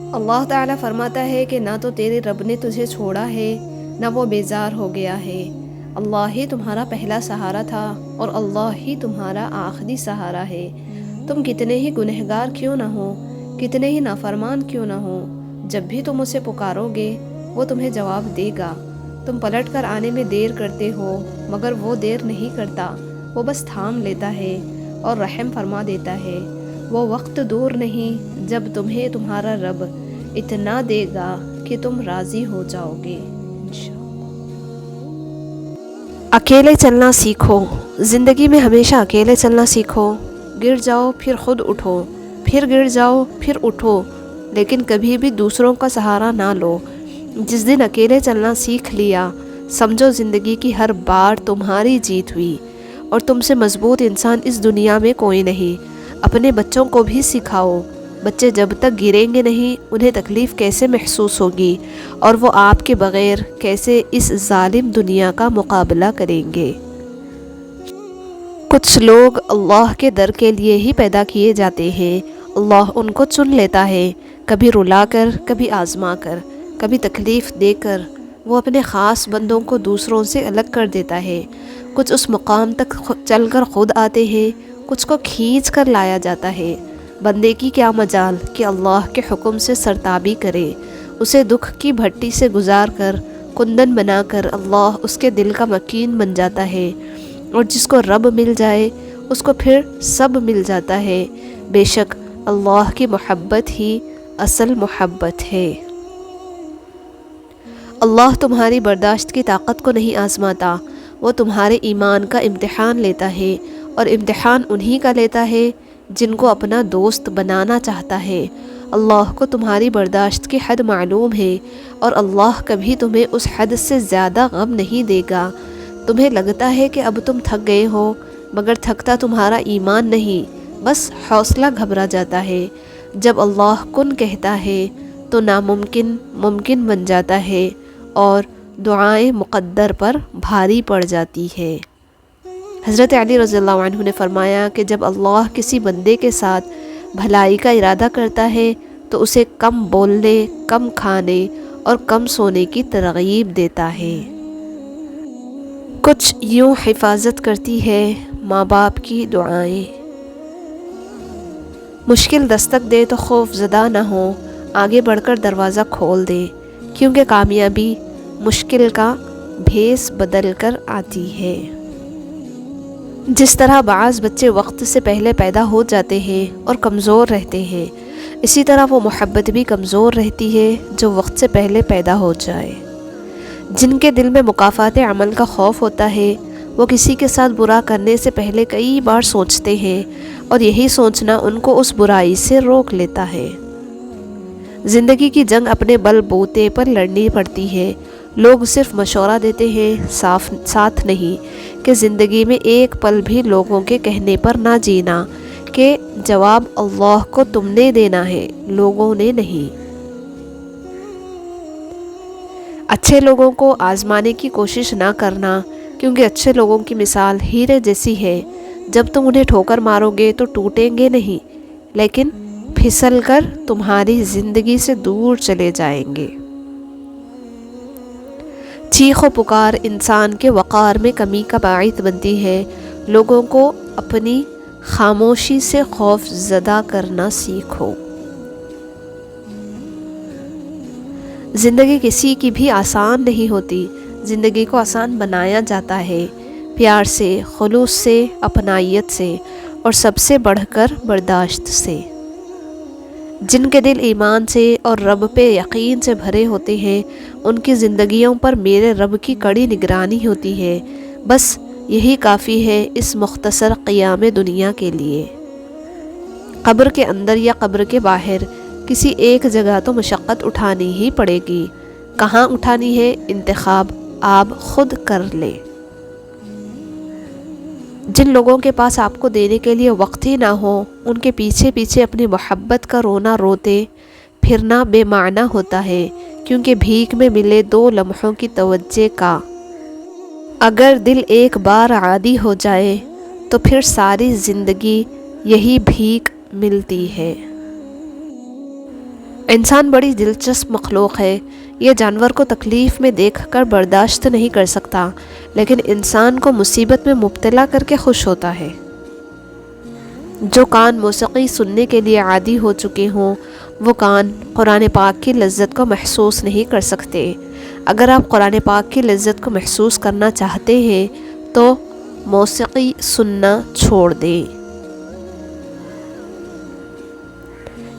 اللہ تعالیٰ فرماتا ہے کہ نہ تو تیرے رب نے تجھے چھوڑا ہے نہ وہ بیزار ہو گیا ہے۔ اللہ ہی تمہارا پہلا سہارا تھا اور اللہ ہی تمہارا آخری سہارا ہے۔ تم کتنے ہی گنہگار کیوں نہ ہو، کتنے ہی نافرمان کیوں نہ ہو، جب بھی تم اسے پکارو گے وہ تمہیں جواب دے گا۔ تم پلٹ کر آنے میں دیر کرتے ہو مگر وہ دیر نہیں کرتا، وہ بس تھام لیتا ہے اور رحم فرما دیتا ہے۔ وہ وقت دور نہیں جب تمہیں تمہارا رب اتنا دے گا کہ تم راضی ہو جاؤ گے۔ اکیلے چلنا سیکھو۔ زندگی میں ہمیشہ اکیلے چلنا سیکھو۔ گر جاؤ پھر خود اٹھو، پھر گر جاؤ پھر اٹھو، لیکن کبھی بھی دوسروں کا سہارا نہ لو۔ جس دن اکیلے چلنا سیکھ لیا، سمجھو زندگی کی ہر بار تمہاری جیت ہوئی، اور تم سے مضبوط انسان اس دنیا میں کوئی نہیں۔ اپنے بچوں کو بھی سکھاؤ، بچے جب تک گریں گے نہیں انہیں تکلیف کیسے محسوس ہوگی، اور وہ آپ کے بغیر کیسے اس ظالم دنیا کا مقابلہ کریں گے۔ کچھ لوگ اللہ کے در کے لیے ہی پیدا کیے جاتے ہیں۔ اللہ ان کو چن لیتا ہے، کبھی رلا کر، کبھی آزما کر، کبھی تکلیف دے کر۔ وہ اپنے خاص بندوں کو دوسروں سے الگ کر دیتا ہے۔ کچھ اس مقام تک چل کر خود آتے ہیں، کچھ کو کھینچ کر لایا جاتا ہے۔ بندے کی کیا مجال کہ اللہ کے حکم سے سرتابی کرے۔ اسے دکھ کی بھٹی سے گزار کر، کندن بنا کر اللہ اس کے دل کا مکین بن جاتا ہے، اور جس کو رب مل جائے اس کو پھر سب مل جاتا ہے۔ بے شک اللہ کی محبت ہی اصل محبت ہے۔ اللہ تمہاری برداشت کی طاقت کو نہیں آزماتا، وہ تمہارے ایمان کا امتحان لیتا ہے، اور امتحان انہی کا لیتا ہے جن کو اپنا دوست بنانا چاہتا ہے۔ اللہ کو تمہاری برداشت کی حد معلوم ہے، اور اللہ کبھی تمہیں اس حد سے زیادہ غم نہیں دے گا۔ تمہیں لگتا ہے کہ اب تم تھک گئے ہو، مگر تھکتا تمہارا ایمان نہیں، بس حوصلہ گھبرا جاتا ہے۔ جب اللہ کن کہتا ہے تو ناممکن ممکن بن جاتا ہے، اور دعائیں مقدر پر بھاری پڑ جاتی ہے۔ حضرت علی رضی اللہ عنہ نے فرمایا کہ جب اللہ کسی بندے کے ساتھ بھلائی کا ارادہ کرتا ہے تو اسے کم بولنے، کم کھانے اور کم سونے کی ترغیب دیتا ہے۔ کچھ یوں حفاظت کرتی ہے ماں باپ کی دعائیں۔ مشکل دستک دے تو خوف زدہ نہ ہو، آگے بڑھ کر دروازہ کھول دے، کیونکہ کامیابی مشکل کا بھیس بدل کر آتی ہے۔ جس طرح بعض بچے وقت سے پہلے پیدا ہو جاتے ہیں اور کمزور رہتے ہیں، اسی طرح وہ محبت بھی کمزور رہتی ہے جو وقت سے پہلے پیدا ہو جائے۔ جن کے دل میں مکافات عمل کا خوف ہوتا ہے، وہ کسی کے ساتھ برا کرنے سے پہلے کئی بار سوچتے ہیں، اور یہی سوچنا ان کو اس برائی سے روک لیتا ہے۔ زندگی کی جنگ اپنے بل بوتے پر لڑنی پڑتی ہے۔ لوگ صرف مشورہ دیتے ہیں، ساتھ نہیں کہ زندگی میں ایک پل بھی لوگوں کے کہنے پر نہ جینا، کہ جواب اللہ کو تم نے دینا ہے، لوگوں نے نہیں۔ اچھے لوگوں کو آزمانے کی کوشش نہ کرنا، کیونکہ اچھے لوگوں کی مثال ہیرے جیسی ہے۔ جب تم انہیں ٹھوکر مارو گے تو ٹوٹیں گے نہیں، لیکن پھسل کر تمہاری زندگی سے دور چلے جائیں گے۔ چیخ و پکار انسان کے وقار میں کمی کا باعث بنتی ہے۔ لوگوں کو اپنی خاموشی سے خوف زدہ کرنا سیکھو۔ زندگی کسی کی بھی آسان نہیں ہوتی، زندگی کو آسان بنایا جاتا ہے پیار سے، خلوص سے، اپنائیت سے، اور سب سے بڑھ کر برداشت سے۔ جن کے دل ایمان سے اور رب پہ یقین سے بھرے ہوتے ہیں، ان کی زندگیوں پر میرے رب کی کڑی نگرانی ہوتی ہے۔ بس یہی کافی ہے اس مختصر قیام دنیا کے لیے۔ قبر کے اندر یا قبر کے باہر کسی ایک جگہ تو مشقت اٹھانی ہی پڑے گی۔ کہاں اٹھانی ہے، انتخاب آپ خود کر لیں۔ جن لوگوں کے پاس آپ کو دینے کے لیے وقت ہی نہ ہو، ان کے پیچھے پیچھے اپنی محبت کا رونا روتے پھرنا بے معنی ہوتا ہے، کیونکہ بھیک میں ملے 2 لمحوں کی توجہ کا اگر دل ایک بار عادی ہو جائے تو پھر ساری زندگی یہی بھیک ملتی ہے۔ انسان بڑی دلچسپ مخلوق ہے، یہ جانور کو تکلیف میں دیکھ کر برداشت نہیں کر سکتا، لیکن انسان کو مصیبت میں مبتلا کر کے خوش ہوتا ہے۔ جو کان موسیقی سننے کے لیے عادی ہو چکے ہوں، وہ کان قرآن پاک کی لذت کو محسوس نہیں کر سکتے۔ اگر آپ قرآن پاک کی لذت کو محسوس کرنا چاہتے ہیں تو موسیقی سننا چھوڑ دیں۔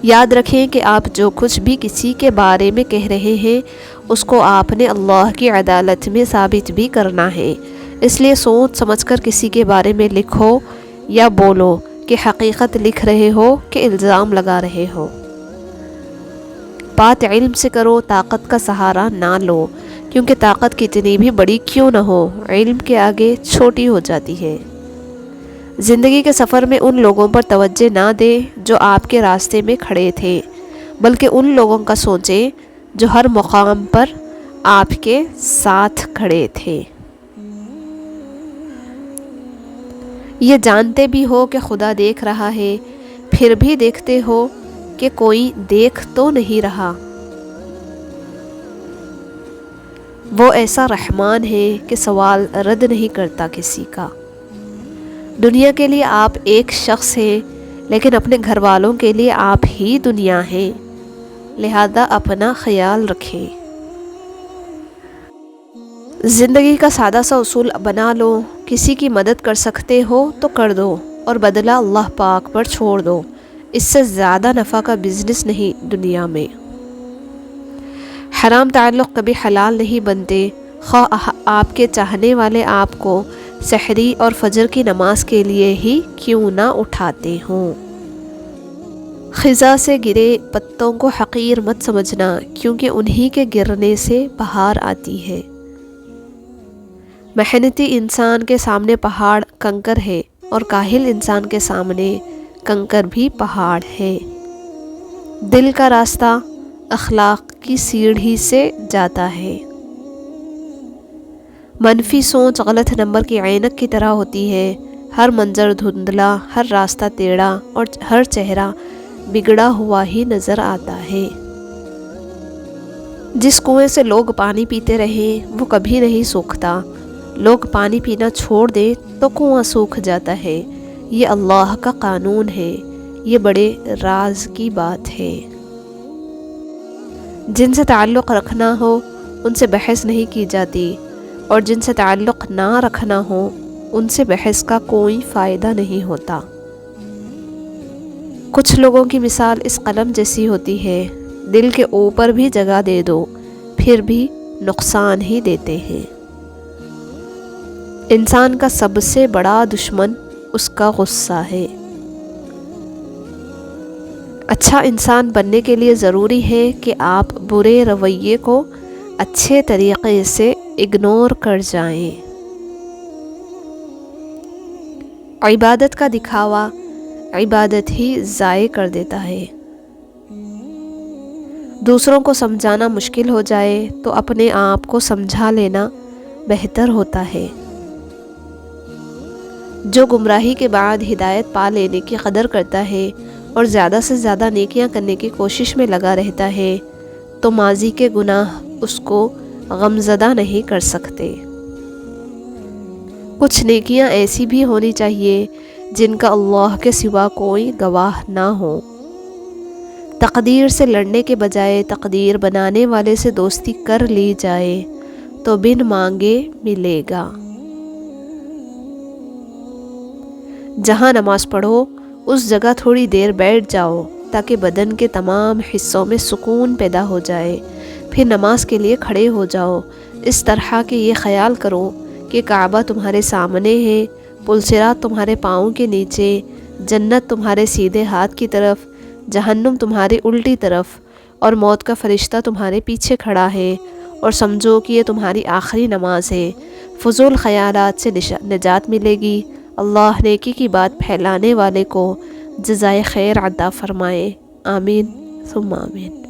یاد رکھیں کہ آپ جو کچھ بھی کسی کے بارے میں کہہ رہے ہیں اس کو آپ نے اللہ کی عدالت میں ثابت بھی کرنا ہے، اس لیے سوچ سمجھ کر کسی کے بارے میں لکھو یا بولو کہ حقیقت لکھ رہے ہو کہ الزام لگا رہے ہو۔ بات علم سے کرو، طاقت کا سہارا نہ لو، کیونکہ طاقت کتنی بھی بڑی کیوں نہ ہو علم کے آگے چھوٹی ہو جاتی ہے۔ زندگی کے سفر میں ان لوگوں پر توجہ نہ دیں جو آپ کے راستے میں کھڑے تھے، بلکہ ان لوگوں کا سوچیں جو ہر مقام پر آپ کے ساتھ کھڑے تھے۔ یہ جانتے بھی ہو کہ خدا دیکھ رہا ہے، پھر بھی دیکھتے ہو کہ کوئی دیکھ تو نہیں رہا۔ وہ ایسا رحمان ہے کہ سوال رد نہیں کرتا کسی کا۔ دنیا کے لیے آپ ایک شخص ہیں، لیکن اپنے گھر والوں کے لیے آپ ہی دنیا ہیں، لہذا اپنا خیال رکھیں۔ زندگی کا سادہ سا اصول بنا لو، کسی کی مدد کر سکتے ہو تو کر دو اور بدلہ اللہ پاک پر چھوڑ دو، اس سے زیادہ نفع کا بزنس نہیں دنیا میں۔ حرام تعلق کبھی حلال نہیں بنتے، خواہ آپ کے چاہنے والے آپ کو سحری اور فجر کی نماز کے لیے ہی کیوں نہ اٹھاتے ہوں۔ خزاں سے گرے پتوں کو حقیر مت سمجھنا، کیونکہ انہی کے گرنے سے بہار آتی ہے۔ محنتی انسان کے سامنے پہاڑ کنکر ہے اور کاہل انسان کے سامنے کنکر بھی پہاڑ ہے۔ دل کا راستہ اخلاق کی سیڑھی سے جاتا ہے۔ منفی سوچ غلط نمبر کی عینک کی طرح ہوتی ہے، ہر منظر دھندلا، ہر راستہ ٹیڑھا اور ہر چہرہ بگڑا ہوا ہی نظر آتا ہے۔ جس کنویں سے لوگ پانی پیتے رہیں وہ کبھی نہیں سوکھتا، لوگ پانی پینا چھوڑ دیں تو کنواں سوکھ جاتا ہے، یہ اللہ کا قانون ہے، یہ بڑے راز کی بات ہے۔ جن سے تعلق رکھنا ہو ان سے بحث نہیں کی جاتی، اور جن سے تعلق نہ رکھنا ہو ان سے بحث کا کوئی فائدہ نہیں ہوتا۔ کچھ لوگوں کی مثال اس قلم جیسی ہوتی ہے، دل کے اوپر بھی جگہ دے دو پھر بھی نقصان ہی دیتے ہیں۔ انسان کا سب سے بڑا دشمن اس کا غصہ ہے۔ اچھا انسان بننے کے لیے ضروری ہے کہ آپ برے رویے کو اچھے طریقے سے اگنور کر جائیں۔ عبادت کا دکھاوا عبادت ہی ضائع کر دیتا ہے۔ دوسروں کو سمجھانا مشکل ہو جائے تو اپنے آپ کو سمجھا لینا بہتر ہوتا ہے۔ جو گمراہی کے بعد ہدایت پا لینے کی قدر کرتا ہے اور زیادہ سے زیادہ نیکیاں کرنے کی کوشش میں لگا رہتا ہے تو ماضی کے گناہ اس کو غمزدہ نہیں کر سکتے۔ کچھ نیکیاں ایسی بھی ہونی چاہیے جن کا اللہ کے سوا کوئی گواہ نہ ہو۔ تقدیر سے لڑنے کے بجائے تقدیر بنانے والے سے دوستی کر لی جائے تو بن مانگے ملے گا۔ جہاں نماز پڑھو اس جگہ تھوڑی دیر بیٹھ جاؤ تاکہ بدن کے تمام حصوں میں سکون پیدا ہو جائے، پھر نماز کے لیے کھڑے ہو جاؤ، اس طرح کہ یہ خیال کرو کہ کعبہ تمہارے سامنے ہے، پلصراط تمہارے پاؤں کے نیچے، جنت تمہارے سیدھے ہاتھ کی طرف، جہنم تمہاری الٹی طرف، اور موت کا فرشتہ تمہارے پیچھے کھڑا ہے، اور سمجھو کہ یہ تمہاری آخری نماز ہے۔ فضول خیالات سے نجات ملے گی۔ اللہ نیکی کی بات پھیلانے والے کو جزائے خیر عطا فرمائے۔ آمین ثم آمین۔